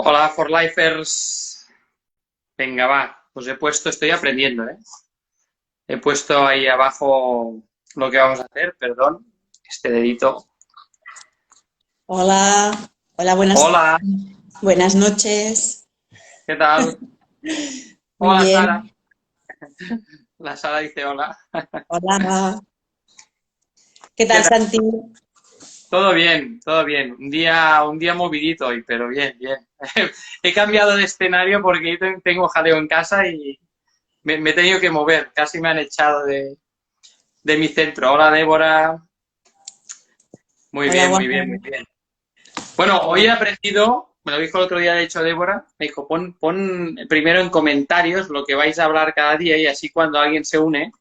Hola, For Lifers. Venga, va. Os he puesto, estoy aprendiendo, ¿eh? He puesto ahí abajo lo que vamos a hacer, perdón. Este dedito. Hola, hola, Hola, buenas noches. ¿qué tal? Muy Hola, Sara. bien. La Sara dice hola. Hola. ¿Qué ¿Qué tal, tal? Santi? Todo bien, todo bien. Un día movidito hoy, pero bien, bien. He cambiado de escenario porque yo tengo jaleo en casa y me he tenido que mover. Casi me han echado de mi centro. Hola, Débora. Muy Hola, bien, muy bien, muy guapa. bien. Bueno, hoy he aprendido, me lo dijo el otro día, de hecho, Débora, me dijo, pon primero en comentarios lo que vais a hablar cada día y así cuando alguien se une,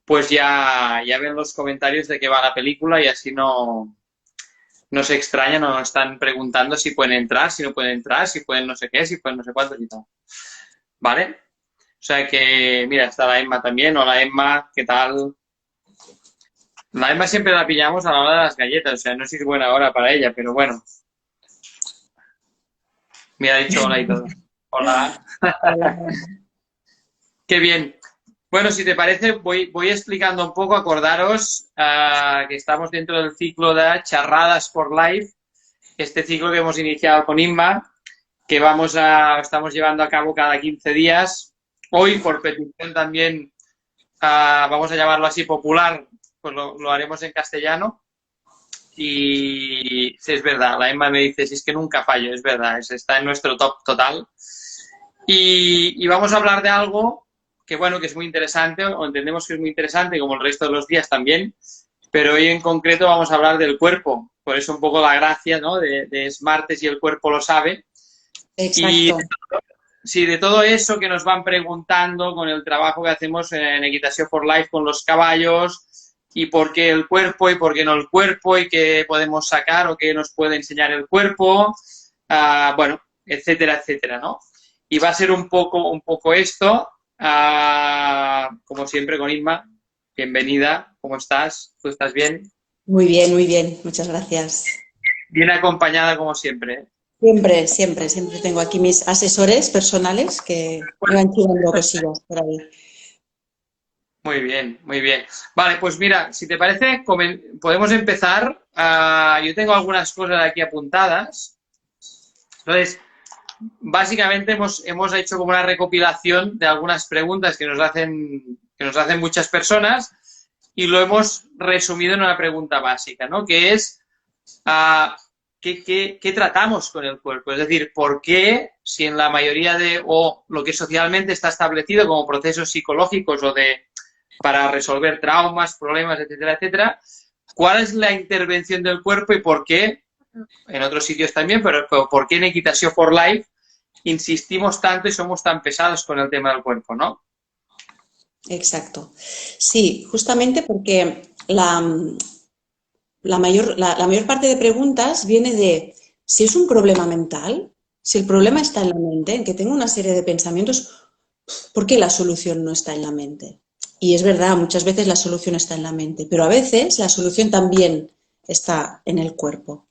pues ya ven los comentarios de qué va la película y así no se extrañan o no están preguntando si pueden entrar, si no pueden entrar, si pueden no sé qué, si pueden no sé cuántos y tal. ¿Vale? O sea que, mira, está la Emma también. Hola, Emma, ¿qué tal? La Emma siempre la pillamos a la hora de las galletas, o sea, no sé si es buena hora para ella, pero bueno, me ha dicho hola y todo. Hola. Hola. Qué bien. Bueno, si te parece, voy explicando un poco. Acordaros que estamos dentro del ciclo de Charradas por Live, este ciclo que hemos iniciado con Inma, que estamos llevando a cabo cada 15 días. Hoy, por petición también, vamos a llamarlo así popular, pues lo haremos en castellano. Y sí, es verdad, la Emma me dice, si es que nunca fallo, es verdad, está en nuestro top total. Y vamos a hablar de algo que, bueno, que es muy interesante, o entendemos que es muy interesante, como el resto de los días también, pero hoy en concreto vamos a hablar del cuerpo. Por eso un poco la gracia, ¿no? de es martes y el cuerpo lo sabe. Y Exacto. sí, de todo eso que nos van preguntando con el trabajo que hacemos en Equitación for Life con los caballos, y por qué el cuerpo y por qué no el cuerpo y qué podemos sacar o qué nos puede enseñar el cuerpo, bueno, etcétera, etcétera, ¿no? Y va a ser un poco esto, como siempre con Inma. Bienvenida, ¿cómo estás? ¿Tú estás bien? Muy bien, muy bien. Muchas gracias. Bien acompañada como siempre, ¿eh? Siempre tengo aquí mis asesores personales que me van tirando cosillas por ahí. Muy bien, muy bien. Vale, pues mira, si te parece, podemos empezar. Yo tengo algunas cosas aquí apuntadas. Entonces, básicamente hemos hecho como una recopilación de algunas preguntas que nos hacen muchas personas y lo hemos resumido en una pregunta básica, ¿no? Que es, ah, ¿qué tratamos con el cuerpo? Es decir, ¿por qué, si en la mayoría o lo que socialmente está establecido como procesos psicológicos o para resolver traumas, problemas, etcétera, etcétera, cuál es la intervención del cuerpo y por qué, en otros sitios también, pero por qué en Equitación for Life insistimos tanto y somos tan pesados con el tema del cuerpo, ¿no? Exacto. Sí, justamente porque la mayor parte de preguntas viene de si es un problema mental, si el problema está en la mente, en que tengo una serie de pensamientos, ¿por qué la solución no está en la mente? Y es verdad, muchas veces la solución está en la mente, pero a veces la solución también está en el cuerpo,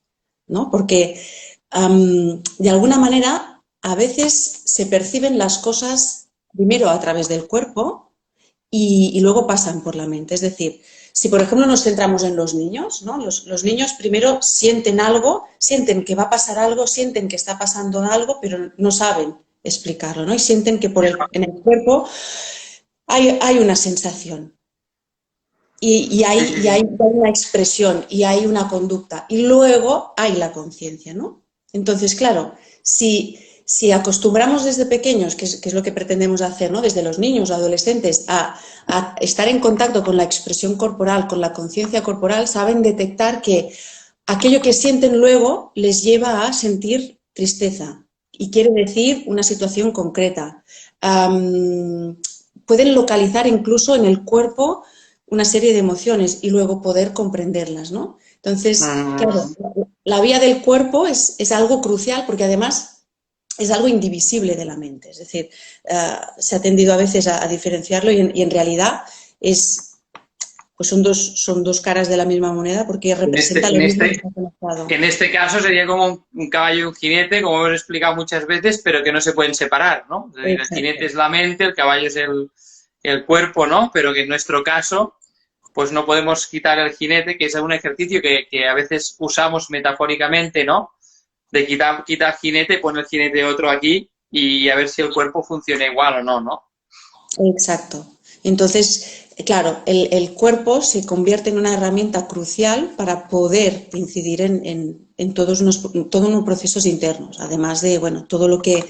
¿no? Porque de alguna manera a veces se perciben las cosas primero a través del cuerpo y luego pasan por la mente. Es decir, si por ejemplo nos centramos en los niños, ¿no? Los niños primero sienten algo, sienten que va a pasar algo, sienten que está pasando algo, pero no saben explicarlo, ¿no? Y sienten que en el cuerpo hay una sensación Sí, sí, y sí. hay una expresión y hay una conducta y luego hay la conciencia, ¿no? Entonces, claro, si acostumbramos desde pequeños, que es lo que pretendemos hacer, ¿no? Desde los niños o adolescentes, a estar en contacto con la expresión corporal, con la conciencia corporal, saben detectar que aquello que sienten luego les lleva a sentir tristeza y quiere decir una situación concreta. Pueden localizar incluso en el cuerpo una serie de emociones y luego poder comprenderlas, ¿no? Entonces, claro, Mm, la vía del cuerpo es algo crucial porque además es algo indivisible de la mente. Es decir, se ha tendido a veces a diferenciarlo y en realidad es, pues son dos caras de la misma moneda porque representa lo mismo que está conectado. En este caso sería como un caballo y un jinete, como hemos explicado muchas veces, pero que no se pueden separar, ¿no? Es decir, el jinete es la mente, el caballo es el cuerpo, ¿no? Pero que en nuestro caso, pues no podemos quitar el jinete, que es un ejercicio que a veces usamos metafóricamente, ¿no? De quita el jinete, pone el jinete otro aquí y a ver si el cuerpo funciona igual o no, ¿no? Exacto. Entonces, claro, el cuerpo se convierte en una herramienta crucial para poder incidir en todos unos procesos internos, además de, bueno, todo lo que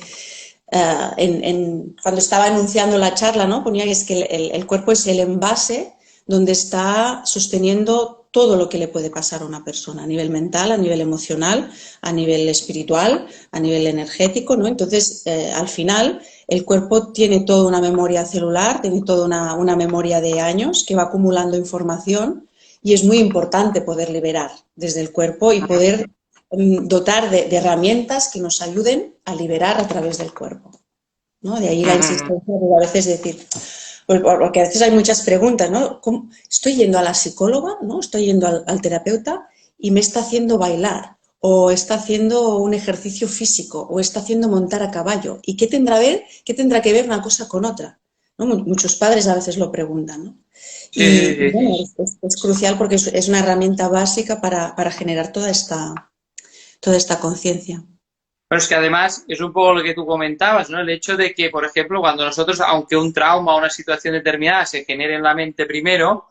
cuando estaba enunciando la charla, ¿no? Ponía que es que el cuerpo es el envase donde está sosteniendo todo lo que le puede pasar a una persona, a nivel mental, a nivel emocional, a nivel espiritual, a nivel energético, ¿no? Entonces, al final, el cuerpo tiene toda una memoria celular, tiene toda una memoria de años que va acumulando información y es muy importante poder liberar desde el cuerpo y poder dotar de herramientas que nos ayuden a liberar a través del cuerpo, ¿no? De ahí la insistencia de a veces decir, porque a veces hay muchas preguntas, ¿no? ¿Cómo? Estoy yendo a la psicóloga, ¿no? Estoy yendo al terapeuta y me está haciendo bailar, o está haciendo un ejercicio físico, o está haciendo montar a caballo. ¿Y qué tendrá que ver una cosa con otra? ¿No? Muchos padres a veces lo preguntan, ¿no? Y bueno, es crucial porque es una herramienta básica para generar toda esta conciencia. Pero es que además es un poco lo que tú comentabas, ¿no? El hecho de que, por ejemplo, cuando nosotros, aunque un trauma o una situación determinada se genere en la mente primero,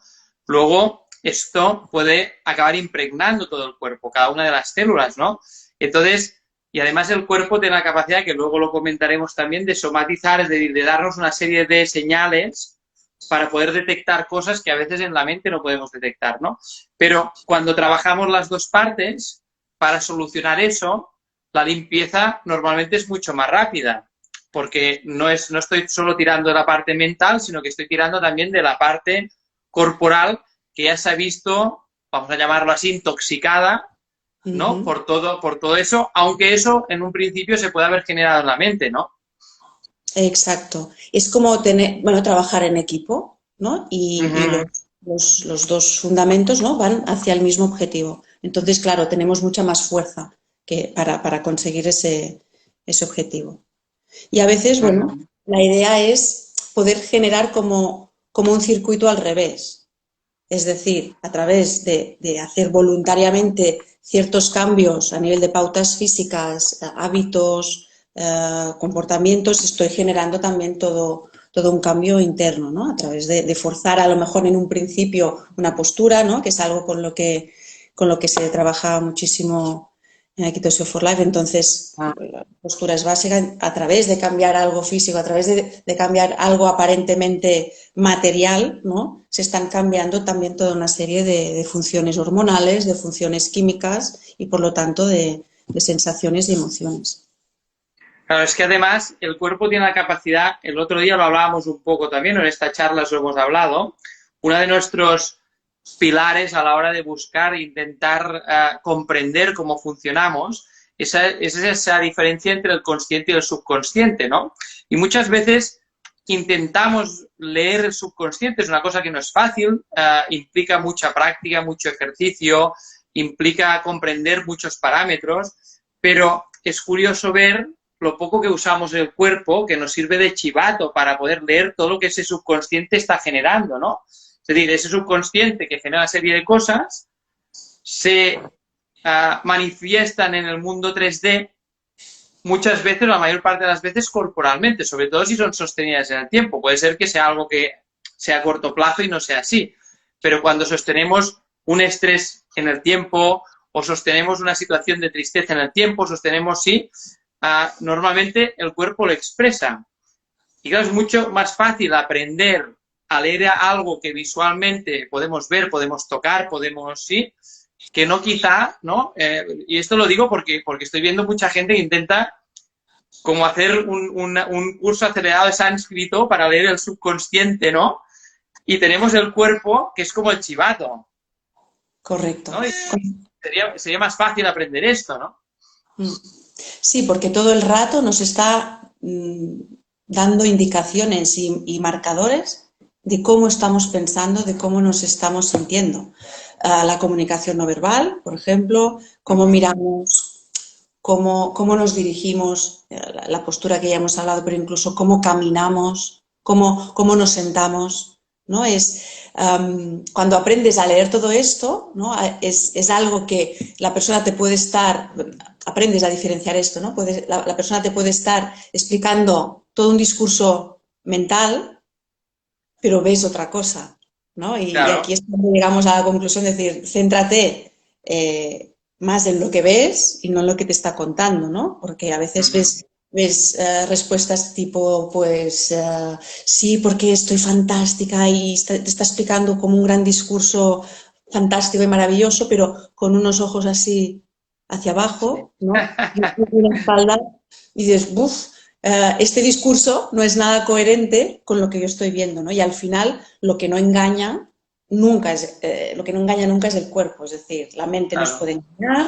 luego esto puede acabar impregnando todo el cuerpo, cada una de las células, ¿no? Entonces, y además el cuerpo tiene la capacidad, que luego lo comentaremos también, de somatizar, es decir, de darnos una serie de señales para poder detectar cosas que a veces en la mente no podemos detectar, ¿no? Pero cuando trabajamos las dos partes, para solucionar eso, la limpieza normalmente es mucho más rápida, porque no estoy solo tirando de la parte mental, sino que estoy tirando también de la parte corporal, que ya se ha visto, vamos a llamarlo así, intoxicada, ¿no? Por todo eso, aunque eso en un principio se puede haber generado en la mente, ¿no? Exacto. Es como trabajar en equipo, ¿no? Y los dos fundamentos, ¿no? Van hacia el mismo objetivo. Entonces, claro, tenemos mucha más fuerza para conseguir ese objetivo. Y a veces, bueno, la idea es poder generar como un circuito al revés. Es decir, a través de hacer voluntariamente ciertos cambios a nivel de pautas físicas, hábitos, comportamientos, estoy generando también todo un cambio interno, ¿no? A través de forzar a lo mejor en un principio una postura, ¿no? Que es algo con lo que se trabaja muchísimo en Keto for Life. Entonces, la postura es básica. A través de cambiar algo físico, a través de cambiar algo aparentemente material, ¿no? Se están cambiando también toda una serie de funciones hormonales, de funciones químicas y, por lo tanto, de sensaciones y emociones. Claro, es que además el cuerpo tiene la capacidad, el otro día lo hablábamos un poco también, en esta charla os lo hemos hablado, uno de nuestros pilares a la hora de buscar e intentar comprender cómo funcionamos es esa diferencia entre el consciente y el subconsciente, ¿no? Y muchas veces intentamos leer el subconsciente, es una cosa que no es fácil, implica mucha práctica, mucho ejercicio, implica comprender muchos parámetros, pero es curioso ver lo poco que usamos el cuerpo, que nos sirve de chivato para poder leer todo lo que ese subconsciente está generando, ¿no? Es decir, ese subconsciente que genera una serie de cosas se manifiestan en el mundo 3D muchas veces, la mayor parte de las veces, corporalmente, sobre todo si son sostenidas en el tiempo. Puede ser que sea algo que sea a corto plazo y no sea así, pero cuando sostenemos un estrés en el tiempo o sostenemos una situación de tristeza en el tiempo, sostenemos, sí, normalmente el cuerpo lo expresa. Y claro, es mucho más fácil aprender a leer algo que visualmente podemos ver, podemos tocar, podemos, sí, que no quizá, ¿no? Y esto lo digo porque estoy viendo mucha gente que intenta como hacer un curso acelerado de sánscrito para leer el subconsciente, ¿no? Y tenemos el cuerpo que es como el chivato. Correcto. ¿No? Y sería más fácil aprender esto, ¿no? Sí, porque todo el rato nos está dando indicaciones y marcadores de cómo estamos pensando, de cómo nos estamos sintiendo. La comunicación no verbal, por ejemplo, cómo miramos, cómo nos dirigimos, la postura que ya hemos hablado, pero incluso cómo caminamos, cómo nos sentamos, ¿no? Cuando aprendes a leer todo esto, ¿no? Es algo que la persona te puede estar, aprendes a diferenciar esto, ¿no? La persona te puede estar explicando todo un discurso mental, pero ves otra cosa, ¿no? Y Claro. aquí es cuando llegamos a la conclusión de decir, céntrate más en lo que ves y no en lo que te está contando, ¿no? Porque a veces Ujú. ves respuestas tipo, pues, sí, porque estoy fantástica y te está explicando como un gran discurso fantástico y maravilloso, pero con unos ojos así hacia Sí. abajo, ¿no? Y una espalda y dices, buf, este discurso no es nada coherente con lo que yo estoy viendo, ¿no? Y al final lo que no engaña lo que no engaña nunca es el cuerpo, es decir, la mente nos Claro. puede engañar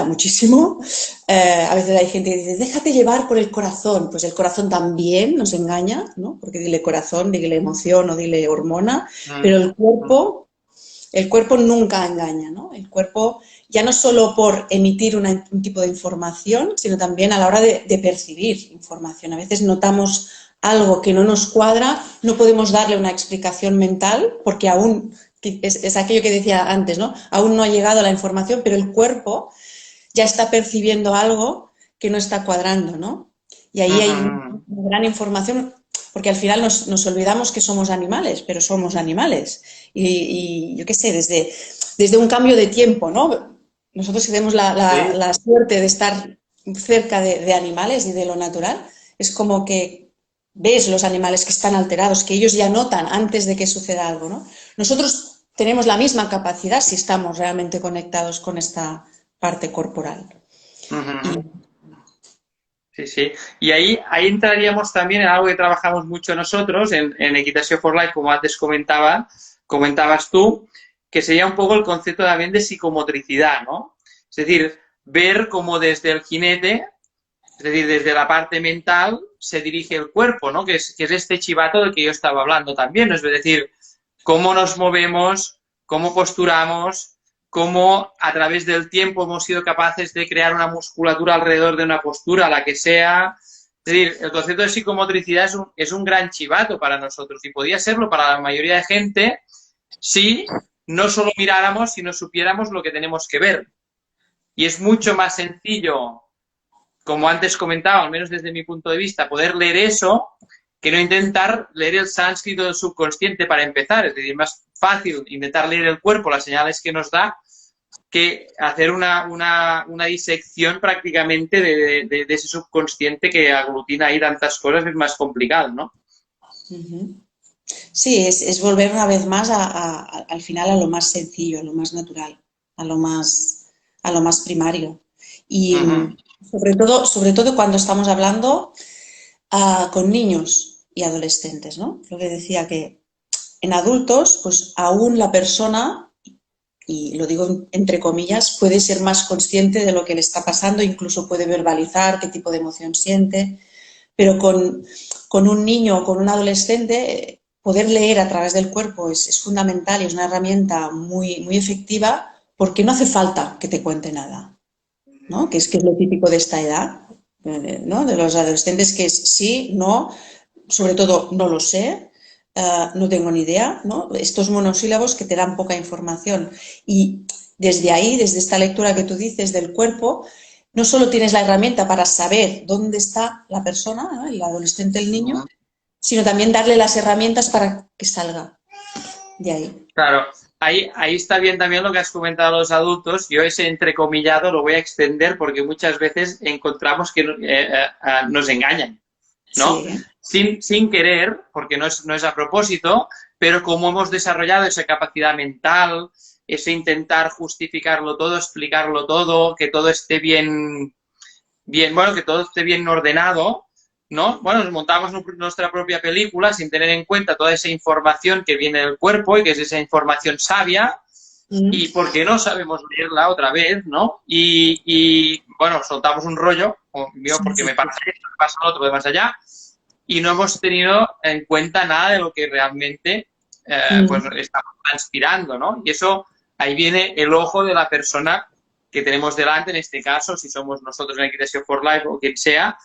muchísimo. A veces hay gente que dice, déjate llevar por el corazón, pues el corazón también nos engaña, ¿no? Porque dile corazón, dile emoción o dile hormona, pero Mm, mm. el cuerpo nunca engaña, ¿no? El cuerpo ya no solo por emitir un tipo de información, sino también a la hora de percibir información. A veces notamos algo que no nos cuadra, no podemos darle una explicación mental porque aún, es aquello que decía antes, ¿no? Aún no ha llegado la información, pero el cuerpo ya está percibiendo algo que no está cuadrando, ¿no? Y ahí Ujú, hay ujú. una gran información, porque al final nos olvidamos que somos animales, pero somos animales. Y yo qué sé, desde un cambio de tiempo, ¿no? Nosotros tenemos Sí, la suerte de estar cerca de animales y de lo natural, es como que ves los animales que están alterados, que ellos ya notan antes de que suceda algo, ¿no? Nosotros tenemos la misma capacidad si estamos realmente conectados con esta parte corporal. ujú, Y, ujú. Sí, sí. Y ahí entraríamos también en algo que trabajamos mucho nosotros en Equitación for Life, como antes comentabas tú, que sería un poco el concepto también de psicomotricidad, ¿no? Es decir, ver cómo desde el jinete, es decir, desde la parte mental, se dirige el cuerpo, ¿no? Que es este chivato del que yo estaba hablando también, ¿no? Es decir, cómo nos movemos, cómo posturamos, cómo a través del tiempo hemos sido capaces de crear una musculatura alrededor de una postura, la que sea. Es decir, el concepto de psicomotricidad es un gran chivato para nosotros y podría serlo para la mayoría de gente si no solo miráramos, sino supiéramos lo que tenemos que ver. Y es mucho más sencillo, como antes comentaba, al menos desde mi punto de vista, poder leer eso que no intentar leer el sánscrito del subconsciente para empezar. Es decir, es más fácil intentar leer el cuerpo, las señales que nos da, que hacer una disección prácticamente de ese subconsciente que aglutina ahí tantas cosas, es más complicado, ¿no? sí, es volver una vez más al final a lo más sencillo, a lo más natural, a lo más primario. Y Uh -huh. sobre todo cuando estamos hablando con niños y adolescentes, ¿no? Lo que decía que en adultos, pues aún la persona, y lo digo entre comillas, puede ser más consciente de lo que le está pasando, incluso puede verbalizar qué tipo de emoción siente, pero con un niño o con un adolescente, poder leer a través del cuerpo es fundamental y es una herramienta muy efectiva porque no hace falta que te cuente nada, ¿no? Que es lo típico de esta edad, ¿no? De los adolescentes, que es sí, no, sobre todo no lo sé, no tengo ni idea, ¿no? Estos monosílabos que te dan poca información. Y desde ahí, desde esta lectura que tú dices del cuerpo, no solo tienes la herramienta para saber dónde está la persona, ¿no? El adolescente, el Uh niño, -huh. sino también darle las herramientas para que salga de ahí. Claro, ahí está bien también lo que has comentado a los adultos. Yo ese entrecomillado lo voy a extender porque muchas veces encontramos que nos engañan, ¿no? Sí, Sin querer, porque no es a propósito, pero como hemos desarrollado esa capacidad mental, ese intentar justificarlo todo, explicarlo todo, que todo esté bien, bueno, que todo esté bien ordenado, ¿no? Bueno, nos montamos nuestra propia película sin tener en cuenta toda esa información que viene del cuerpo y que es esa información sabia, y porque no sabemos leerla otra vez, ¿no? Bueno, soltamos un rollo, o yo sí, porque sí, me pasa esto, me pasa lo otro, de más allá, y no hemos tenido en cuenta nada de lo que realmente pues estamos transpirando, ¿no? Y eso, ahí viene el ojo de la persona que tenemos delante, en este caso, si somos nosotros en Equitación for Life o quien sea,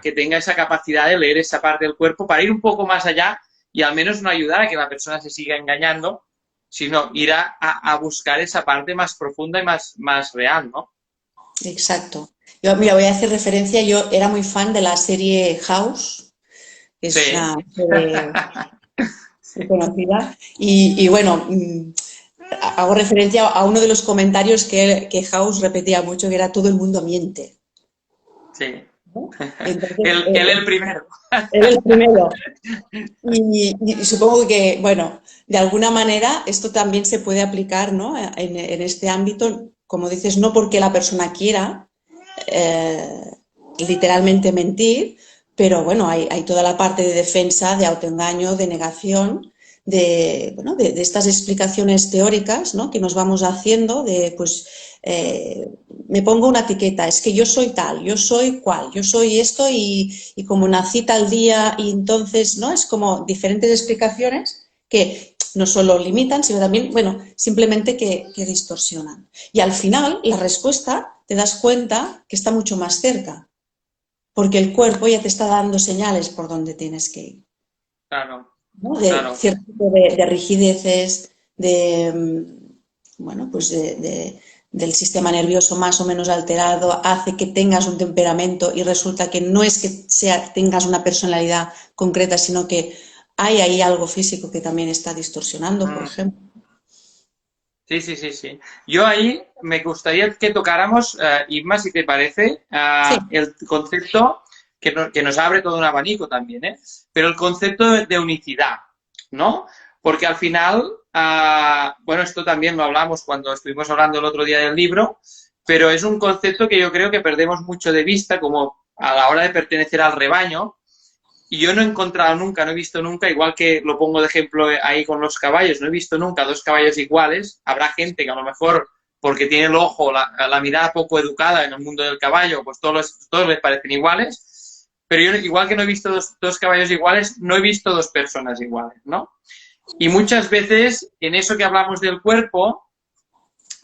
que tenga esa capacidad de leer esa parte del cuerpo para ir un poco más allá y al menos no ayudar a que la persona se siga engañando, sino ir a buscar esa parte más profunda y más real, ¿no? Exacto. Yo, mira, voy a hacer referencia, yo era muy fan de la serie House, que es Sí. una serie muy conocida, y bueno, hago referencia a uno de los comentarios que House repetía mucho, que era todo el mundo miente. Sí. ¿No? Entonces, Él el primero. era el primero. Y supongo que, bueno, de alguna manera esto también se puede aplicar, ¿no? En este ámbito, como dices, no porque la persona quiera literalmente mentir, pero bueno, hay toda la parte de defensa, de autoengaño, de negación, bueno, de estas explicaciones teóricas, ¿no? Que nos vamos haciendo de, pues, me pongo una etiqueta, es que yo soy tal, yo soy cual, yo soy esto y como nací tal día y entonces, ¿no? Es como diferentes explicaciones que no solo limitan, sino también, bueno, simplemente que distorsionan. Y al final, la respuesta, te das cuenta que está mucho más cerca, porque el cuerpo ya te está dando señales por donde tienes que ir, Claro, ¿no? De claro. cierto tipo de rigideces, bueno, pues del sistema nervioso más o menos alterado, hace que tengas un temperamento y resulta que no es que tengas una personalidad concreta, sino que hay ahí algo físico que también está distorsionando, por ejemplo. Sí, sí, sí, sí. Yo ahí me gustaría que tocáramos, Inma, si te parece, Sí. el concepto que nos abre todo un abanico también, ¿eh? Pero el concepto de unicidad, ¿no? Porque al final, bueno, esto también lo hablamos cuando estuvimos hablando el otro día del libro, pero es un concepto que yo creo que perdemos mucho de vista como a la hora de pertenecer al rebaño. Y yo no he encontrado nunca, no he visto nunca, igual que lo pongo de ejemplo ahí con los caballos, no he visto nunca dos caballos iguales. Habrá gente que a lo mejor, porque tiene el ojo, la mirada poco educada en el mundo del caballo, pues todos les parecen iguales. Pero yo, igual que no he visto dos caballos iguales, no he visto dos personas iguales, ¿no? Y muchas veces, en eso que hablamos del cuerpo,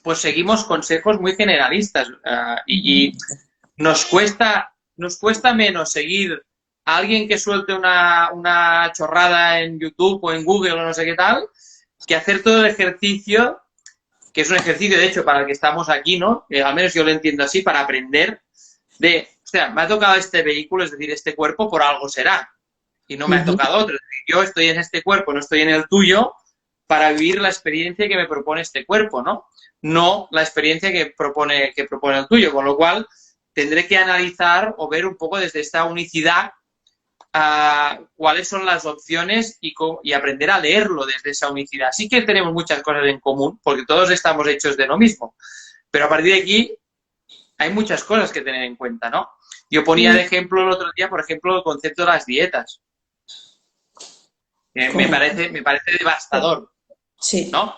pues seguimos consejos muy generalistas y nos cuesta menos seguir a alguien que suelte una chorrada en YouTube o en Google o no sé qué tal, que hacer todo el ejercicio, que es un ejercicio, de hecho, para el que estamos aquí, ¿no? Al menos yo lo entiendo así, para aprender de, hostia, me ha tocado este vehículo, es decir, este cuerpo, por algo será, y no me ha tocado otro. Es decir, yo estoy en este cuerpo, no estoy en el tuyo, para vivir la experiencia que me propone este cuerpo, ¿no? No la experiencia que propone el tuyo, con lo cual tendré que analizar o ver un poco desde esta unicidad cuáles son las opciones y aprender a leerlo desde esa unicidad. Sí que tenemos muchas cosas en común, porque todos estamos hechos de lo mismo, pero a partir de aquí hay muchas cosas que tener en cuenta, ¿no? Yo ponía de ejemplo el otro día, por ejemplo, el concepto de las dietas. Me parece devastador, Sí. ¿no?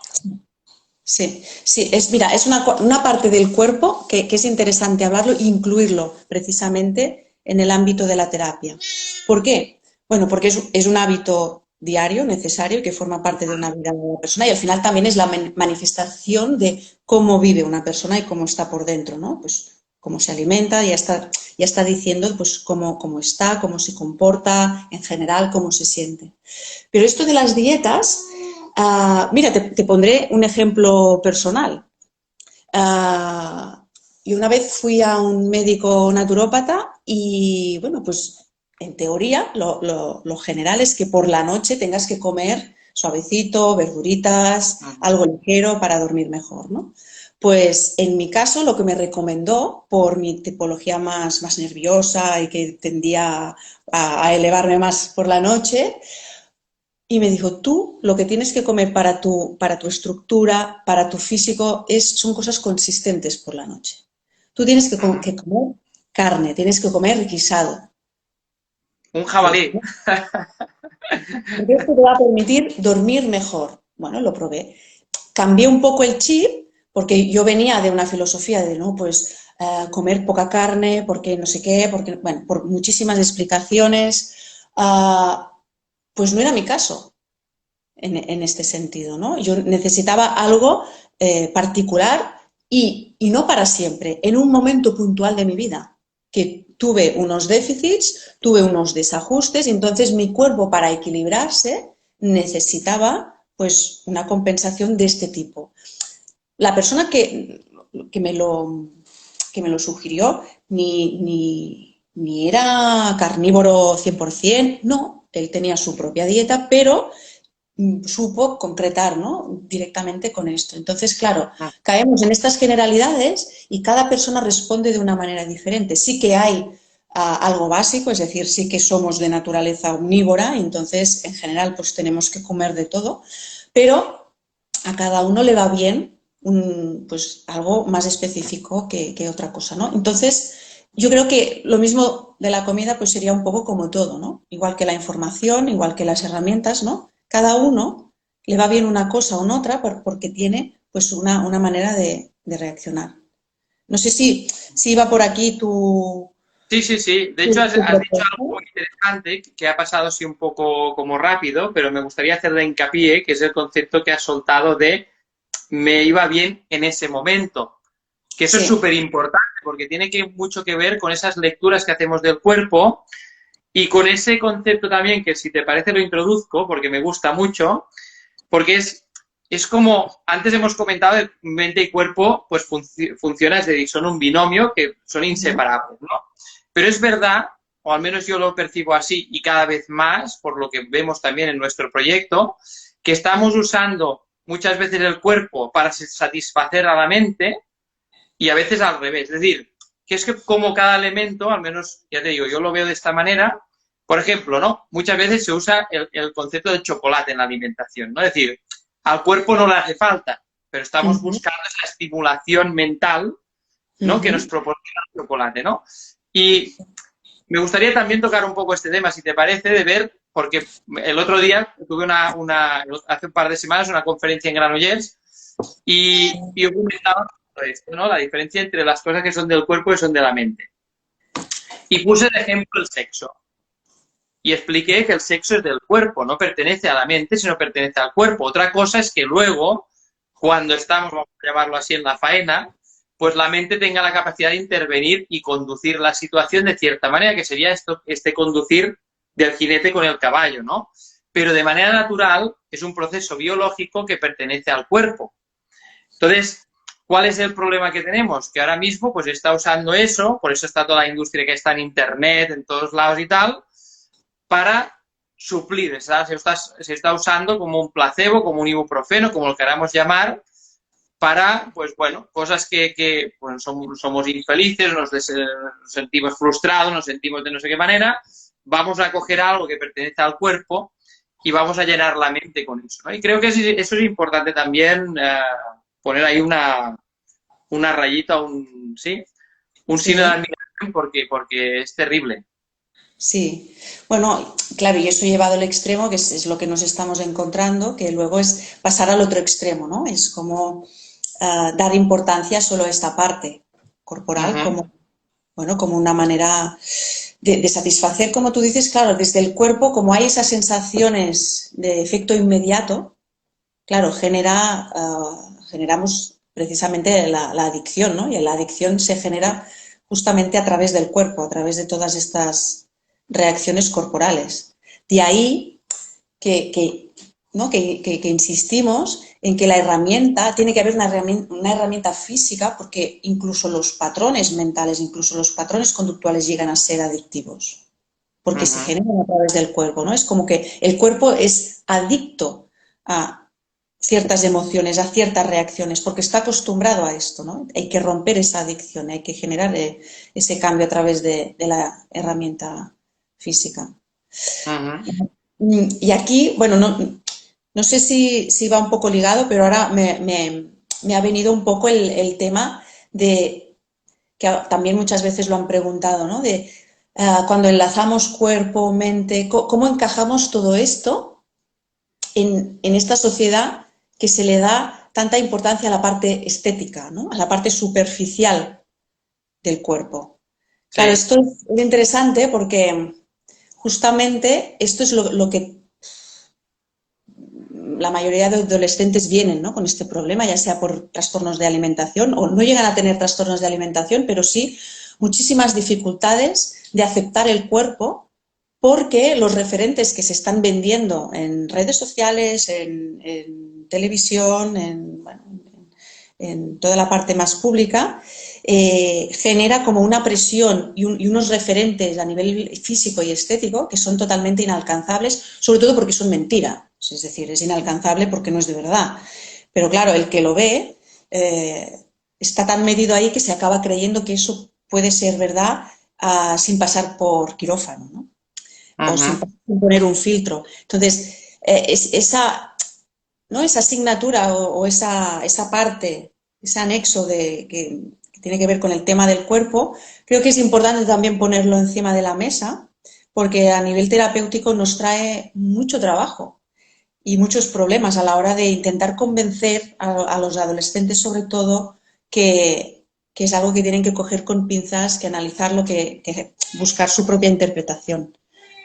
Sí, sí, mira, es una parte del cuerpo que es interesante hablarlo e incluirlo precisamente en el ámbito de la terapia. ¿Por qué? Bueno, porque es un hábito diario, necesario, que forma parte de una vida de una persona y al final también es la manifestación de cómo vive una persona y cómo está por dentro, ¿no? Pues cómo se alimenta, ya está diciendo pues cómo está, cómo se comporta, en general, cómo se siente. Pero esto de las dietas... mira, te pondré un ejemplo personal. Yo una vez fui a un médico naturópata y, bueno, pues en teoría lo general es que por la noche tengas que comer suavecito, verduritas, algo ligero para dormir mejor, ¿no? Pues en mi caso lo que me recomendó, por mi tipología más nerviosa y que tendía a elevarme más por la noche, y me dijo, tú lo que tienes que comer para tu estructura, para tu físico, son cosas consistentes por la noche. Tú tienes que comer carne, tienes que comer guisado. Un jabalí. Porque esto te va a permitir dormir mejor. Bueno, lo probé. Cambié un poco el chip, porque yo venía de una filosofía de, no, pues comer poca carne, porque no sé qué, porque, bueno, por muchísimas explicaciones. pues no era mi caso en este sentido, ¿no? Yo necesitaba algo particular y no para siempre, en un momento puntual de mi vida, que tuve unos déficits, tuve unos desajustes, y entonces mi cuerpo, para equilibrarse, necesitaba pues una compensación de este tipo. La persona que me lo sugirió ni era carnívoro 100%, no, él tenía su propia dieta, pero supo concretar, ¿no?, directamente con esto. Entonces, claro, caemos en estas generalidades y cada persona responde de una manera diferente. Sí que hay algo básico, es decir, sí que somos de naturaleza omnívora, entonces en general pues tenemos que comer de todo, pero a cada uno le va bien pues algo más específico que otra cosa, ¿no? Entonces, yo creo que lo mismo de la comida pues sería un poco como todo, ¿no? Igual que la información, igual que las herramientas, ¿no? Cada uno le va bien una cosa o otra porque tiene pues una manera de reaccionar. No sé si iba por aquí Sí, sí, sí. De hecho, tu has dicho propuesta. algo muy interesante que ha pasado así un poco como rápido, pero me gustaría hacerle hincapié, que es el concepto que has soltado de me iba bien en ese momento. Que eso es Sí. súper importante porque tiene mucho que ver con esas lecturas que hacemos del cuerpo y con ese concepto también que, si te parece, lo introduzco porque me gusta mucho, porque es como, antes hemos comentado, el mente y cuerpo pues funciona, es decir, son un binomio que son inseparables, ¿no? Pero es verdad, o al menos yo lo percibo así y cada vez más, por lo que vemos también en nuestro proyecto, que estamos usando muchas veces el cuerpo para satisfacer a la mente y a veces al revés. Es decir, que es que como cada elemento, al menos, ya te digo, yo lo veo de esta manera. Por ejemplo, ¿no? Muchas veces se usa el concepto de chocolate en la alimentación, ¿no? Es decir, al cuerpo no le hace falta, pero estamos Ujú, buscando esa estimulación mental, ¿no?, que nos ujú. proporciona el chocolate, ¿no? Y me gustaría también tocar un poco este tema, si te parece, de ver, porque el otro día tuve hace un par de semanas, una conferencia en Granollers y yo comentaba esto, ¿no?, la diferencia entre las cosas que son del cuerpo y son de la mente. Y puse de ejemplo el sexo. Y expliqué que el sexo es del cuerpo, no pertenece a la mente, sino pertenece al cuerpo. Otra cosa es que luego, cuando estamos, vamos a llamarlo así, en la faena, pues la mente tenga la capacidad de intervenir y conducir la situación de cierta manera, que sería este conducir del jinete con el caballo, ¿no? Pero de manera natural es un proceso biológico que pertenece al cuerpo. Entonces, ¿cuál es el problema que tenemos? Que ahora mismo pues está usando eso, por eso está toda la industria que está en Internet, en todos lados y tal, para suplir, se está usando como un placebo, como un ibuprofeno, como lo queramos llamar, para, pues bueno, cosas que pues, somos infelices, nos sentimos frustrados, nos sentimos de no sé qué manera, vamos a coger algo que pertenece al cuerpo y vamos a llenar la mente con eso, ¿no? Y creo que eso es importante también, poner ahí una rayita, ¿sí? Un signo de Sí, admiración porque es terrible. sí. Bueno, claro, y eso llevado al extremo, que es lo que nos estamos encontrando, que luego es pasar al otro extremo, ¿no? Es como dar importancia solo a esta parte corporal Ujú, como, bueno, como una manera de satisfacer, como tú dices, claro, desde el cuerpo, como hay esas sensaciones de efecto inmediato, claro, generamos precisamente la adicción, ¿no? Y la adicción se genera justamente a través del cuerpo, a través de todas estas reacciones corporales. De ahí ¿no? que insistimos en que la herramienta, tiene que haber una herramienta física, porque incluso los patrones mentales, incluso los patrones conductuales llegan a ser adictivos, porque se ujú. generan a través del cuerpo, ¿no? Es como que el cuerpo es adicto a ciertas emociones, a ciertas reacciones, porque está acostumbrado a esto, ¿no? Hay que romper esa adicción, hay que generar ese cambio a través de la herramienta física. Ujú. Y aquí, bueno, no sé si va un poco ligado, pero ahora me ha venido un poco el tema de, que también muchas veces lo han preguntado, ¿no? De cuando enlazamos cuerpo, mente, ¿cómo encajamos todo esto en esta sociedad que se le da tanta importancia a la parte estética, ¿no? A la parte superficial del cuerpo? Claro, Sí. esto es interesante porque justamente esto es lo que la mayoría de adolescentes vienen, ¿no?, con este problema, ya sea por trastornos de alimentación o no llegan a tener trastornos de alimentación, pero sí muchísimas dificultades de aceptar el cuerpo porque los referentes que se están vendiendo en redes sociales, en televisión, bueno, en toda la parte más pública, genera como una presión y unos referentes a nivel físico y estético que son totalmente inalcanzables, sobre todo porque son mentira. Es decir, es inalcanzable porque no es de verdad. Pero claro, el que lo ve está tan medido ahí que se acaba creyendo que eso puede ser verdad sin pasar por quirófano, ¿no? O sin poner un filtro. Entonces, ¿no?, esa asignatura o esa parte, ese anexo que tiene que ver con el tema del cuerpo, creo que es importante también ponerlo encima de la mesa, porque a nivel terapéutico nos trae mucho trabajo y muchos problemas a la hora de intentar convencer a los adolescentes, sobre todo, que es algo que tienen que coger con pinzas, que analizarlo, que buscar su propia interpretación,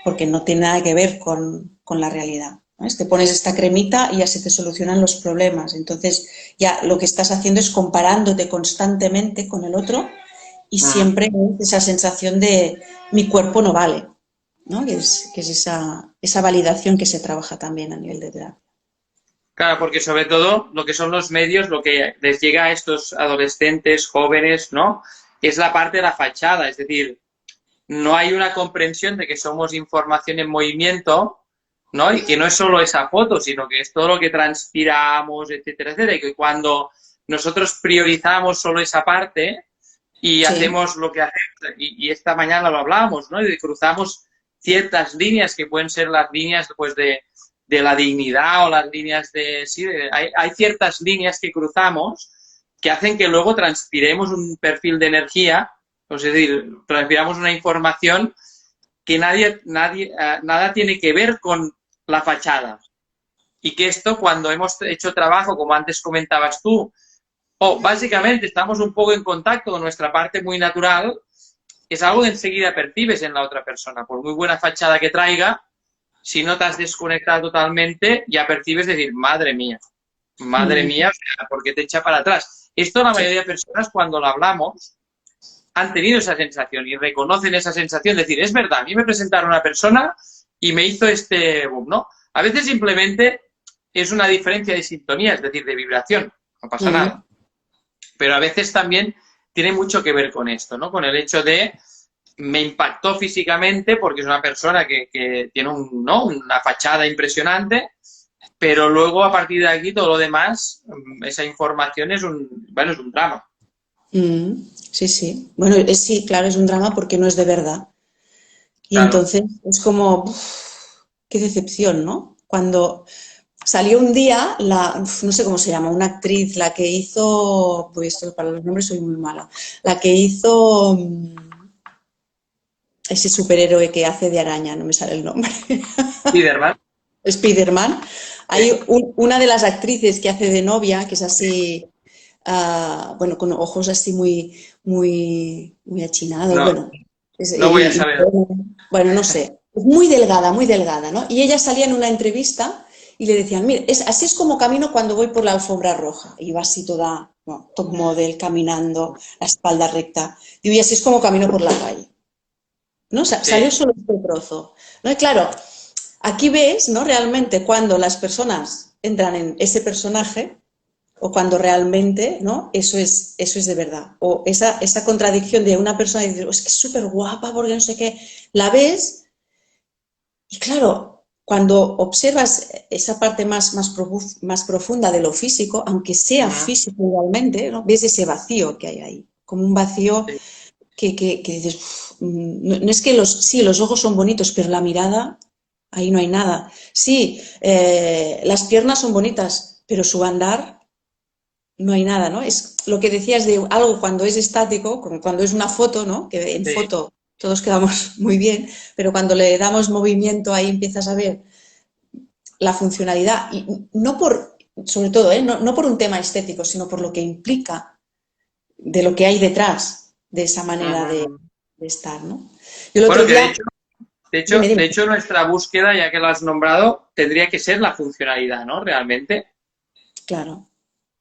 porque no tiene nada que ver con la realidad. ¿Ves? Te pones esta cremita y ya se te solucionan los problemas. Entonces ya lo que estás haciendo es comparándote constantemente con el otro y siempre esa sensación de mi cuerpo no vale, ¿no? Que es esa validación que se trabaja también a nivel de terapia. Claro, porque sobre todo lo que son los medios, lo que les llega a estos adolescentes, jóvenes, ¿no? Es la parte de la fachada, es decir, no hay una comprensión de que somos información en movimiento, ¿no? Y que no es solo esa foto, sino que es todo lo que transpiramos, etcétera, etcétera. Y que cuando nosotros priorizamos solo esa parte y hacemos lo que hacemos, y esta mañana lo hablábamos, ¿no? Y cruzamos ciertas líneas que pueden ser las líneas, pues, de la dignidad o las líneas de... Sí, hay ciertas líneas que cruzamos que hacen que luego transpiremos un perfil de energía, es decir, transpiramos una información que nada tiene que ver con la fachada. Y que esto, cuando hemos hecho trabajo, como antes comentabas tú, o básicamente estamos un poco en contacto con nuestra parte muy natural, es algo que enseguida percibes en la otra persona. Por muy buena fachada que traiga, si no te has desconectado totalmente, ya percibes decir, madre mía, o sea, ¿por qué te echa para atrás? Esto la mayoría de personas, cuando lo hablamos, han tenido esa sensación y reconocen esa sensación, decir, es verdad, a mí me presentaron una persona y me hizo este boom, ¿no? A veces simplemente es una diferencia de sintonía, es decir, de vibración, no pasa nada. Pero a veces también tiene mucho que ver con esto, ¿no? Con el hecho de me impactó físicamente porque es una persona que tiene una fachada impresionante, pero luego a partir de aquí todo lo demás, esa información es un drama. Sí, sí. Bueno, sí, claro, es un drama porque no es de verdad. Y Claro. entonces es como, qué decepción, ¿no? Cuando salió un día, no sé cómo se llama, una actriz, la que hizo, pues para los nombres soy muy mala, la que hizo ese superhéroe que hace de araña, no me sale el nombre. Spiderman. Spiderman. Hay una de las actrices que hace de novia, que es así, bueno, con ojos así muy, muy, muy achinados. No, Bueno, no voy a saber. bueno, no sé. Es muy delgada, ¿no? Y ella salía en una entrevista y le decían, mire, así es como camino cuando voy por la alfombra roja. Y va así toda, no, top model, caminando, la espalda recta. Y así es como camino por la calle. ¿No? Salió solo este trozo. ¿No? Y claro, aquí ves, ¿no?, realmente cuando las personas entran en ese personaje o cuando realmente, ¿no?, eso es de verdad. O esa contradicción de una persona y decir, es que es súper guapa porque no sé qué, la ves y claro, cuando observas esa parte más profunda de lo físico, aunque sea físico igualmente, ¿no?, ves ese vacío que hay ahí, como un vacío que dices, no es que los ojos son bonitos, pero la mirada, ahí no hay nada. Sí, las piernas son bonitas, pero su andar no hay nada, ¿no? Es lo que decías de algo cuando es estático, como cuando es una foto, ¿no? Que en foto todos quedamos muy bien, pero cuando le damos movimiento ahí empiezas a ver la funcionalidad, y no por, sobre todo, no por un tema estético, sino por lo que implica de lo que hay detrás de esa manera de estar, ¿no? Yo el Bueno, otro que de día... hecho Dime, dime. De hecho, nuestra búsqueda, ya que lo has nombrado, tendría que ser la funcionalidad, ¿no? Realmente. Claro,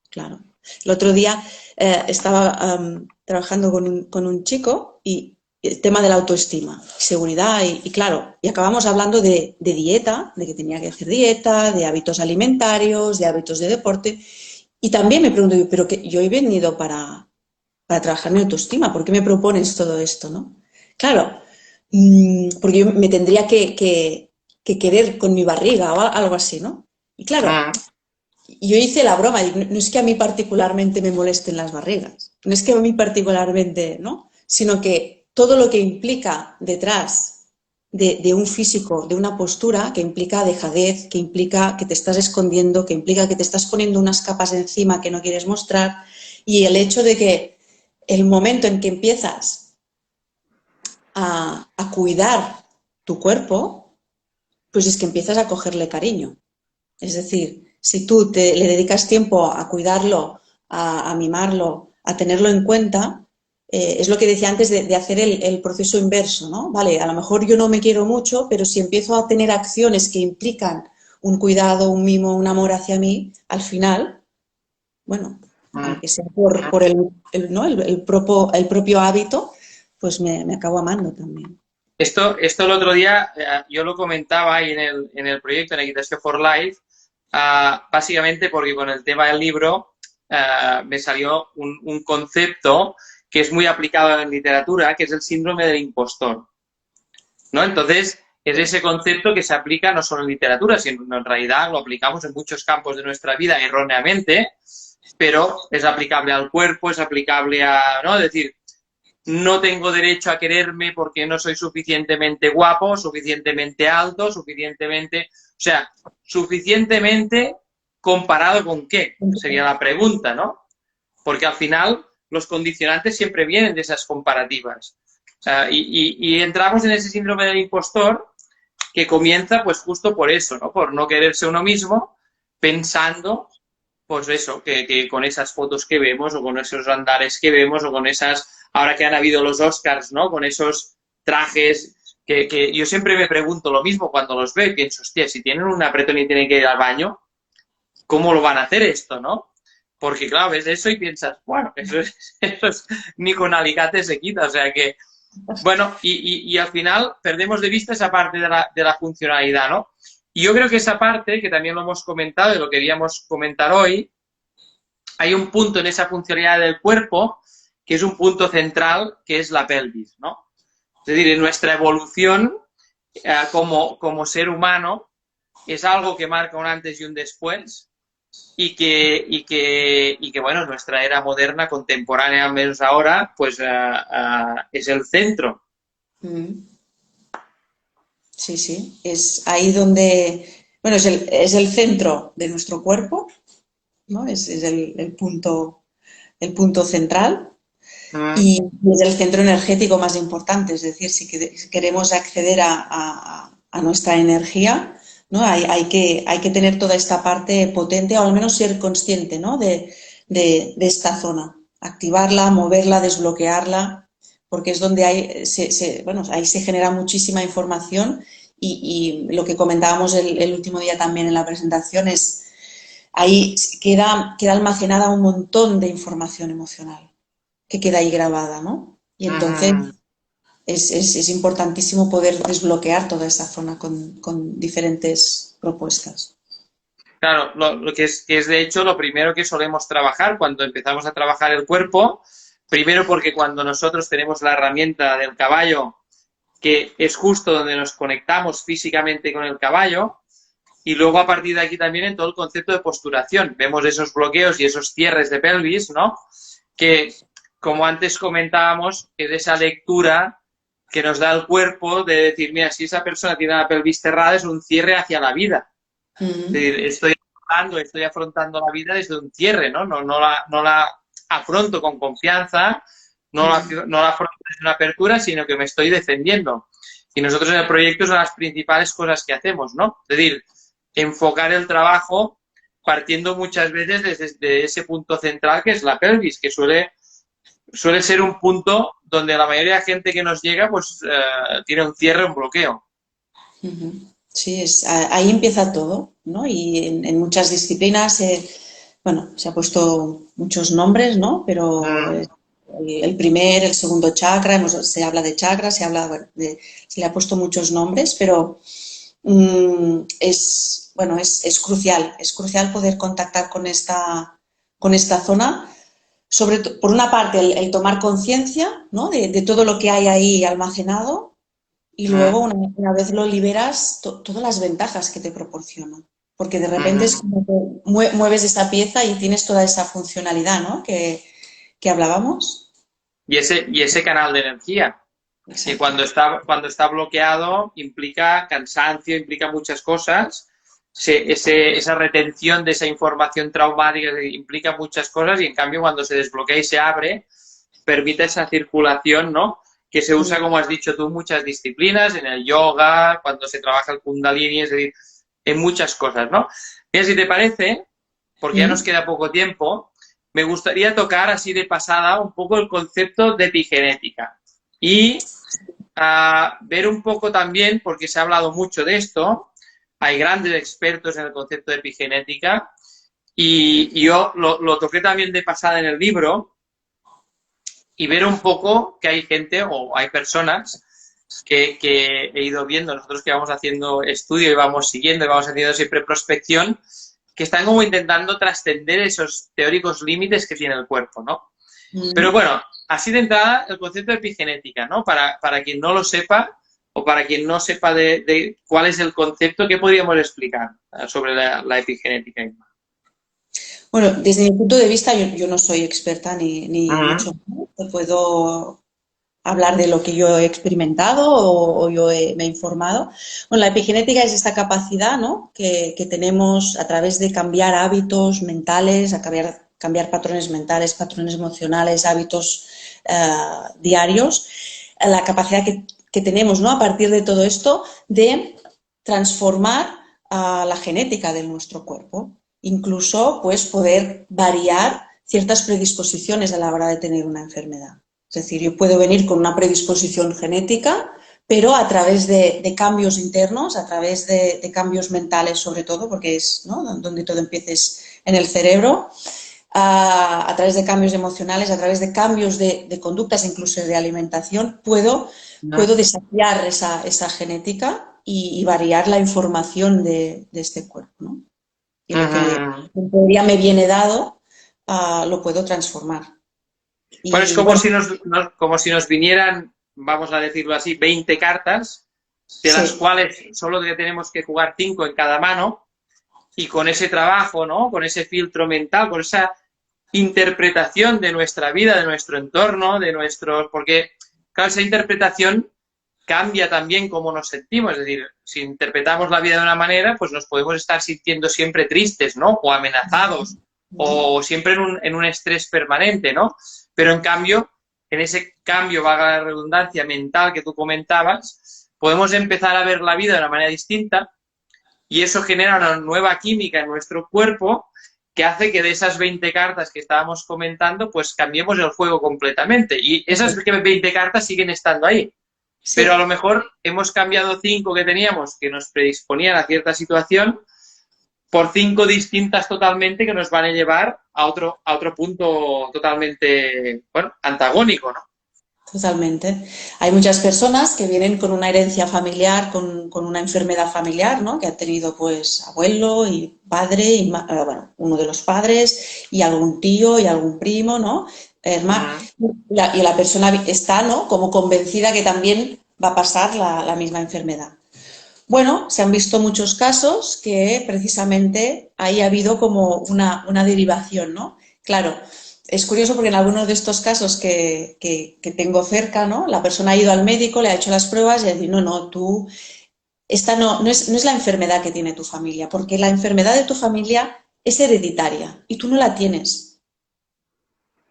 claro. El otro día estaba trabajando con un chico y el tema de la autoestima, seguridad y claro, y acabamos hablando de dieta, de que tenía que hacer dieta, de hábitos alimentarios, de hábitos de deporte. Y también me pregunto, pero que yo he venido para trabajar mi autoestima, ¿por qué me propones todo esto, no? Claro, porque yo me tendría que querer con mi barriga o algo así, ¿no? Y claro, Mm. yo hice la broma, no es que a mí particularmente me molesten las barrigas, no es que a mí particularmente, ¿no? Sino que todo lo que implica detrás de un físico, de una postura, que implica dejadez, que implica que te estás escondiendo, que implica que te estás poniendo unas capas encima que no quieres mostrar, y el hecho de que el momento en que empiezas a cuidar tu cuerpo, pues es que empiezas a cogerle cariño. Es decir, si tú le dedicas tiempo a cuidarlo, a mimarlo, a tenerlo en cuenta, es lo que decía antes de hacer el proceso inverso, ¿no? Vale, a lo mejor yo no me quiero mucho, pero si empiezo a tener acciones que implican un cuidado, un mimo, un amor hacia mí, al final, bueno, Mm. aunque sea por ¿no? el propio hábito, pues me acabo amando también. Esto el otro día yo lo comentaba ahí en el proyecto, en Equitación for Life, básicamente porque con el tema del libro me salió un concepto que es muy aplicado en literatura, que es el síndrome del impostor, ¿no? Entonces, es ese concepto que se aplica no solo en literatura, sino en realidad lo aplicamos en muchos campos de nuestra vida erróneamente, pero es aplicable al cuerpo, es aplicable a, ¿no? Es decir, no tengo derecho a quererme porque no soy suficientemente guapo, suficientemente alto, suficientemente, o sea, suficientemente comparado con qué, sería la pregunta, ¿no? Porque al final los condicionantes siempre vienen de esas comparativas. O sea, y entramos en ese síndrome del impostor que comienza pues justo por eso, ¿no? Por no quererse uno mismo, pensando pues eso, que con esas fotos que vemos o con esos andares que vemos o con esas, ahora que han habido los Oscars, ¿no? Con esos trajes que yo siempre me pregunto lo mismo cuando los veo y pienso, hostia, si tienen un apretón y tienen que ir al baño, ¿cómo lo van a hacer esto, no? Porque claro, ves eso y piensas, bueno, eso es ni con alicate se quita, o sea que, bueno, y al final perdemos de vista esa parte de la funcionalidad, ¿no? Y yo creo que esa parte, que también lo hemos comentado y lo queríamos comentar hoy, hay un punto en esa funcionalidad del cuerpo que es un punto central, que es la pelvis, ¿no? Es decir, en nuestra evolución como ser humano es algo que marca un antes y un después y que bueno, en nuestra era moderna, contemporánea, al menos ahora, pues es el centro. Mm. Sí, sí, es ahí donde, bueno, es el centro de nuestro cuerpo, ¿no? Es el punto central Mm. y es el centro energético más importante, es decir, si queremos acceder a nuestra energía, ¿no? Hay que tener toda esta parte potente o al menos ser consciente, ¿no? De esta zona, activarla, moverla, desbloquearla, porque es donde bueno, ahí se genera muchísima información y lo que comentábamos el último día también en la presentación es ahí queda almacenada un montón de información emocional que queda ahí grabada, ¿no? Y entonces Mm. es importantísimo poder desbloquear toda esa zona con diferentes propuestas. Claro, lo que es de hecho lo primero que solemos trabajar cuando empezamos a trabajar el cuerpo, primero porque cuando nosotros tenemos la herramienta del caballo, que es justo donde nos conectamos físicamente con el caballo, y luego a partir de aquí también en todo el concepto de posturación. Vemos esos bloqueos y esos cierres de pelvis, ¿no? Que, como antes comentábamos, es esa lectura que nos da el cuerpo de decir, mira, si esa persona tiene la pelvis cerrada es un cierre hacia la vida. Es Mm, decir, estoy afrontando la vida desde un cierre, ¿no? No la afronto con confianza, mm, no la afronto desde una apertura, sino que me estoy defendiendo. Y nosotros en el proyecto son las principales cosas que hacemos, ¿no? Es decir, enfocar el trabajo partiendo muchas veces desde ese punto central que es la pelvis, que suele ser un punto donde la mayoría de gente que nos llega pues tiene un cierre, un bloqueo. Ujú. Sí, ahí empieza todo, ¿no? Y en muchas disciplinas, bueno, se ha puesto muchos nombres, ¿no? Pero Mm. el primer, el segundo chakra, se habla de chakras, bueno, se le ha puesto muchos nombres, pero bueno, es crucial poder contactar con esta zona, por una parte el tomar conciencia, ¿no? de todo lo que hay ahí almacenado y luego, Mm. una vez lo liberas, todas las ventajas que te proporciona. Porque de repente es Mm. como que mueves esa pieza y tienes toda esa funcionalidad, ¿no? que hablábamos. Y ese canal de energía, que Exacto. cuando está bloqueado implica cansancio, implica muchas cosas, esa retención de esa información traumática implica muchas cosas y en cambio cuando se desbloquea y se abre, permite esa circulación, ¿no? Que se usa, como has dicho tú, en muchas disciplinas, en el yoga, cuando se trabaja el kundalini, es decir, en muchas cosas, ¿no? Mira, si te parece, porque ya nos ¿Mm? queda poco tiempo, me gustaría tocar así de pasada un poco el concepto de epigenética y ver un poco también, porque se ha hablado mucho de esto, hay grandes expertos en el concepto de epigenética y yo lo toqué también de pasada en el libro y ver un poco que hay gente o hay personas que he ido viendo, nosotros que vamos haciendo estudio y vamos siguiendo y vamos haciendo siempre prospección, que están como intentando trascender esos teóricos límites que tiene el cuerpo, ¿no? Pero ¿Mm? bueno, así de entrada el concepto de epigenética, ¿no? Para quien no lo sepa o para quien no sepa de cuál es el concepto, ¿qué podríamos explicar sobre la epigenética, Inma? Bueno, desde mi punto de vista, yo no soy experta ni Ujú. mucho menos. Te puedo hablar de lo que yo he experimentado o me he informado. Bueno, la epigenética es esta capacidad, ¿no? que tenemos a través de cambiar hábitos mentales, cambiar patrones mentales, patrones emocionales, hábitos diarios, la capacidad que tenemos, ¿no? A partir de todo esto de transformar la genética de nuestro cuerpo, incluso pues poder variar ciertas predisposiciones a la hora de tener una enfermedad. Es decir, yo puedo venir con una predisposición genética, pero a través de cambios internos, a través de cambios mentales sobre todo, porque es, ¿no?, donde todo empieza en el cerebro, a través de cambios emocionales, a través de cambios de conductas, incluso de alimentación, puedo desafiar esa genética y variar la información de este cuerpo, ¿no? Y lo que Ujú. en teoría me viene dado, lo puedo transformar. Bueno, es Y como bueno, como si nos vinieran, vamos a decirlo así, 20 cartas, de las sí, cuales solo tenemos que jugar 5 en cada mano, y con ese trabajo, ¿no? Con ese filtro mental, con esa interpretación de nuestra vida, de nuestro entorno, de nuestros... Porque, claro, esa interpretación cambia también cómo nos sentimos. Es decir, si interpretamos la vida de una manera, pues nos podemos estar sintiendo siempre tristes, ¿no? O amenazados, o siempre en un estrés permanente, ¿no? Pero en cambio, en ese cambio, valga la redundancia, mental que tú comentabas, podemos empezar a ver la vida de una manera distinta y eso genera una nueva química en nuestro cuerpo que hace que de esas 20 cartas que estábamos comentando, pues cambiemos el juego completamente. Y esas 20 cartas siguen estando ahí. Pero a lo sí. mejor hemos cambiado 5 que teníamos que nos predisponían a cierta situación por 5 distintas totalmente que nos van a llevar a otro punto totalmente, bueno, antagónico, ¿no? Totalmente. Hay muchas personas que vienen con una herencia familiar, con una enfermedad familiar, ¿no? Que han tenido pues abuelo y padre, bueno, uno de los padres y algún tío y algún primo, ¿no? Hermano. Mm. Y la persona está, ¿no?, como convencida que también va a pasar la misma enfermedad. Bueno, se han visto muchos casos que precisamente ahí ha habido como una derivación, ¿no? Claro, es curioso porque en algunos de estos casos que tengo cerca, ¿no?, la persona ha ido al médico, le ha hecho las pruebas y ha dicho, no, no, tú, esta no es la enfermedad que tiene tu familia, porque la enfermedad de tu familia es hereditaria y tú no la tienes,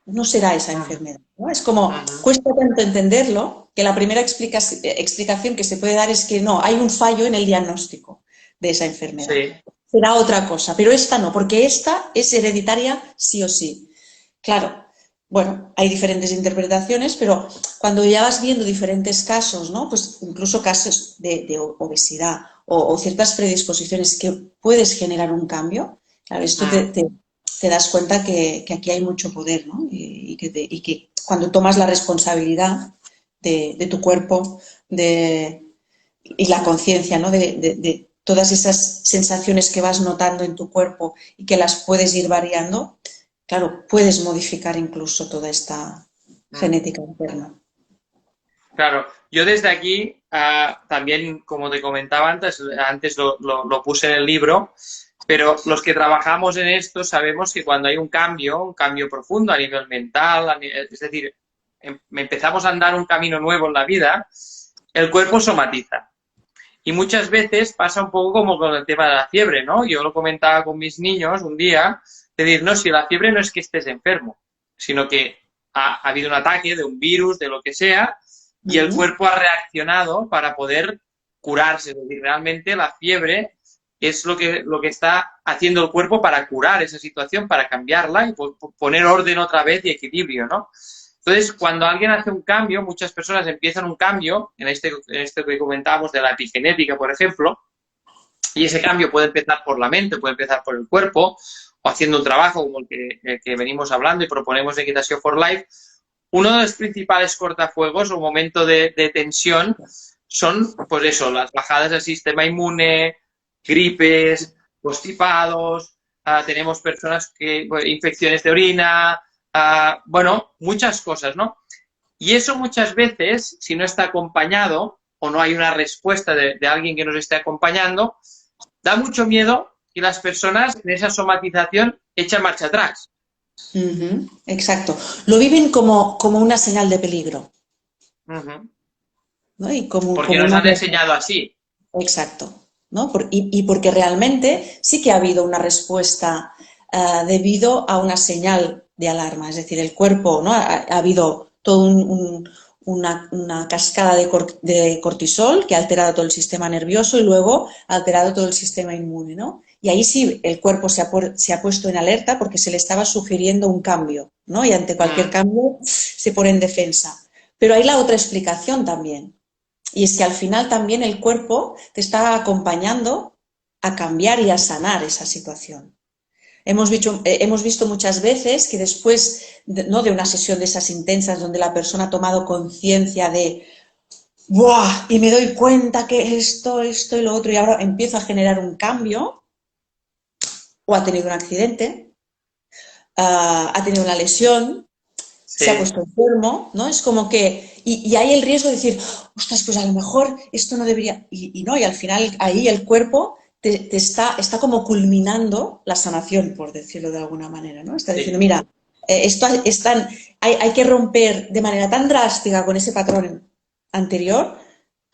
no será esa Mm. enfermedad, ¿no? Es como, Mm. cuesta tanto entenderlo que la primera explicación que se puede dar es que no, hay un fallo en el diagnóstico de esa enfermedad. Sí. Será otra cosa, pero esta no, porque esta es hereditaria sí o sí. Claro, bueno, hay diferentes interpretaciones, pero cuando ya vas viendo diferentes casos, ¿no? Pues incluso casos de obesidad o ciertas predisposiciones que puedes generar un cambio, claro, esto Mm. te das cuenta que aquí hay mucho poder, ¿no? Y que cuando tomas la responsabilidad de tu cuerpo y la conciencia, ¿no? De todas esas sensaciones que vas notando en tu cuerpo y que las puedes ir variando, claro, puedes modificar incluso toda esta Mm. genética interna. Claro, yo desde aquí también, como te comentaba antes lo puse en el libro, pero los que trabajamos en esto sabemos que cuando hay un cambio profundo a nivel mental, es decir, empezamos a andar un camino nuevo en la vida, el cuerpo somatiza. Y muchas veces pasa un poco como con el tema de la fiebre, ¿no? Yo lo comentaba con mis niños un día, de decir, no, si la fiebre no es que estés enfermo, sino que ha habido un ataque de un virus, de lo que sea, y el Ujú. cuerpo ha reaccionado para poder curarse. Es decir, realmente la fiebre es lo que está haciendo el cuerpo para curar esa situación, para cambiarla y poner orden otra vez y equilibrio, ¿no? Entonces, cuando alguien hace un cambio, muchas personas empiezan un cambio, en este que comentábamos de la epigenética, por ejemplo, y ese cambio puede empezar por la mente, puede empezar por el cuerpo, o haciendo un trabajo como el que venimos hablando y proponemos de Equitación for Life. Uno de los principales cortafuegos o momento de tensión son, pues eso, las bajadas del sistema inmune, gripes, constipados, tenemos personas que, pues, infecciones de orina, bueno, muchas cosas, ¿no? Y eso muchas veces, si no está acompañado o no hay una respuesta de alguien que nos esté acompañando, da mucho miedo y las personas en esa somatización echan marcha atrás. Ujú, exacto. Lo viven como una señal de peligro, Uh -huh. ¿no? Y Porque como nos una han alerta. enseñado así. Exacto, ¿no? Y porque realmente sí que ha habido una respuesta debido a una señal de alarma, es decir, el cuerpo, ¿no? Ha habido toda una cascada de cortisol que ha alterado todo el sistema nervioso y luego ha alterado todo el sistema inmune, ¿no? Y ahí sí el cuerpo se ha puesto en alerta porque se le estaba sugiriendo un cambio, ¿no? Y ante cualquier Mm. cambio se pone en defensa. Pero hay la otra explicación también, y es que al final también el cuerpo te está acompañando a cambiar y a sanar esa situación. Hemos visto muchas veces que después ¿no? de una sesión de esas intensas donde la persona ha tomado conciencia de ¡buah! Y me doy cuenta que esto y lo otro y ahora empiezo a generar un cambio o ha tenido un accidente, ha tenido una lesión, se ha Sí, puesto enfermo, ¿no? Es como que, y hay el riesgo de decir, ostras, pues a lo mejor esto no debería, y no, y al final ahí el cuerpo está como culminando la sanación, por decirlo de alguna manera, ¿no? Está diciendo, sí. mira, hay que romper de manera tan drástica con ese patrón anterior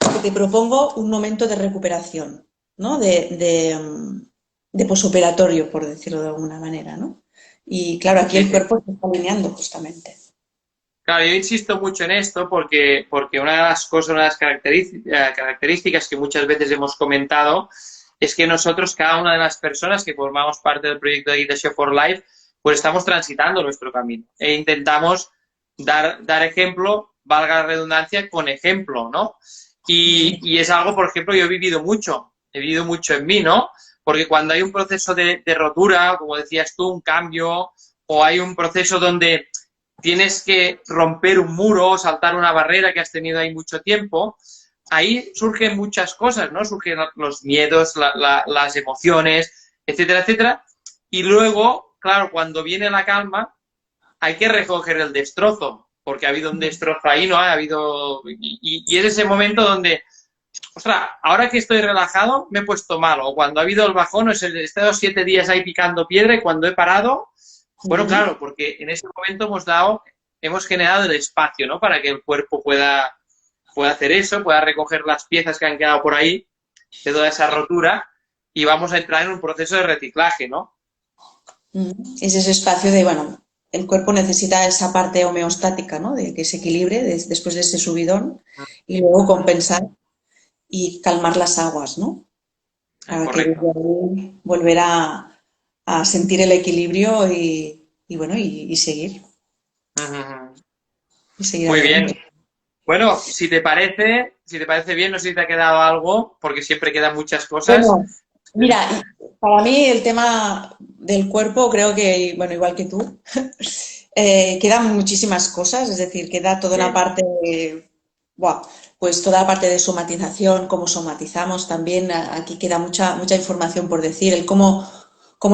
que te propongo un momento de recuperación, ¿no? De posoperatorio, por decirlo de alguna manera, ¿no? Y claro, aquí Sí, el sí. cuerpo se está alineando justamente. Claro, yo insisto mucho en esto porque una de las cosas, una de las características que muchas veces hemos comentado es que nosotros, cada una de las personas que formamos parte del proyecto de Equitación for Life, pues estamos transitando nuestro camino e intentamos dar ejemplo, valga la redundancia, con ejemplo, ¿no? Y es algo, por ejemplo, yo he vivido mucho en mí, ¿no? Porque cuando hay un proceso de rotura, como decías tú, un cambio, o hay un proceso donde tienes que romper un muro, saltar una barrera que has tenido ahí mucho tiempo, ahí surgen muchas cosas, ¿no? Surgen los miedos, las emociones, etcétera, etcétera. Y luego, claro, cuando viene la calma, hay que recoger el destrozo, porque ha habido un destrozo ahí, ¿no? Ha habido... Y es ese momento donde, ostras, ahora que estoy relajado, me he puesto malo. O cuando ha habido el bajón, he estado 7 días ahí picando piedra y cuando he parado, bueno, Ujú. claro, porque en ese momento hemos generado el espacio, ¿no? Para que el cuerpo pueda hacer eso, pueda recoger las piezas que han quedado por ahí de toda esa rotura y vamos a entrar en un proceso de reciclaje, ¿no? Es ese espacio de, bueno, el cuerpo necesita esa parte homeostática, ¿no? De que se equilibre después de ese subidón y luego compensar y calmar las aguas, ¿no? Para que Correcto. desde ahí volver a sentir el equilibrio y bueno, y seguir. Ujú. y seguir Muy bien. adelante. Bueno, si te parece bien, no sé si te ha quedado algo, porque siempre quedan muchas cosas. Bueno, mira, para mí el tema del cuerpo, creo que, bueno, igual que tú, quedan muchísimas cosas, es decir, queda toda una Sí, parte, buah, pues toda la parte de somatización, cómo somatizamos también, aquí queda mucha información por decir, el cómo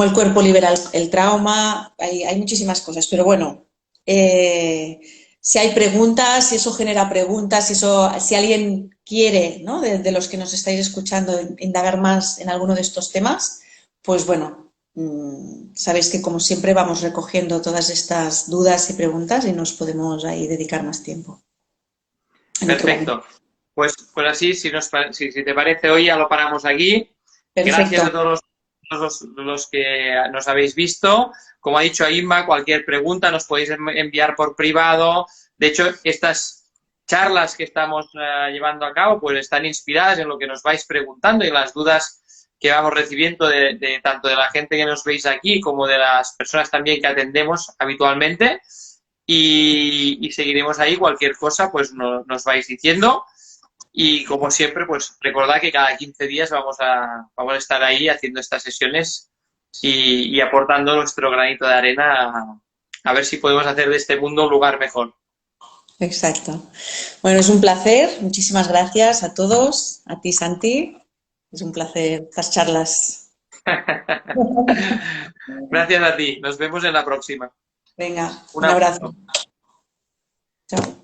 el cuerpo libera el trauma, hay muchísimas cosas, pero bueno, eh, si hay preguntas, si eso genera preguntas, si alguien quiere, ¿no? De los que nos estáis escuchando, indagar más en alguno de estos temas, pues bueno, sabéis que como siempre vamos recogiendo todas estas dudas y preguntas y nos podemos ahí dedicar más tiempo en otro momento. perfecto. Pues así, si te parece, hoy ya lo paramos aquí. Gracias a Perfecto, todos los que nos habéis visto. Como ha dicho Inma, cualquier pregunta nos podéis enviar por privado. De hecho, estas charlas que estamos llevando a cabo pues están inspiradas en lo que nos vais preguntando y las dudas que vamos recibiendo tanto de la gente que nos veis aquí como de las personas también que atendemos habitualmente. Y seguiremos ahí. Cualquier cosa, pues nos vais diciendo. Y como siempre, pues recordad que cada 15 días vamos a estar ahí haciendo estas sesiones y aportando nuestro granito de arena a ver si podemos hacer de este mundo un lugar mejor. exacto. Bueno, es un placer, muchísimas gracias a todos, a ti Santi, es un placer estas charlas. Gracias a ti. Nos vemos en la próxima. Venga, Un un abrazo. abrazo. Chao.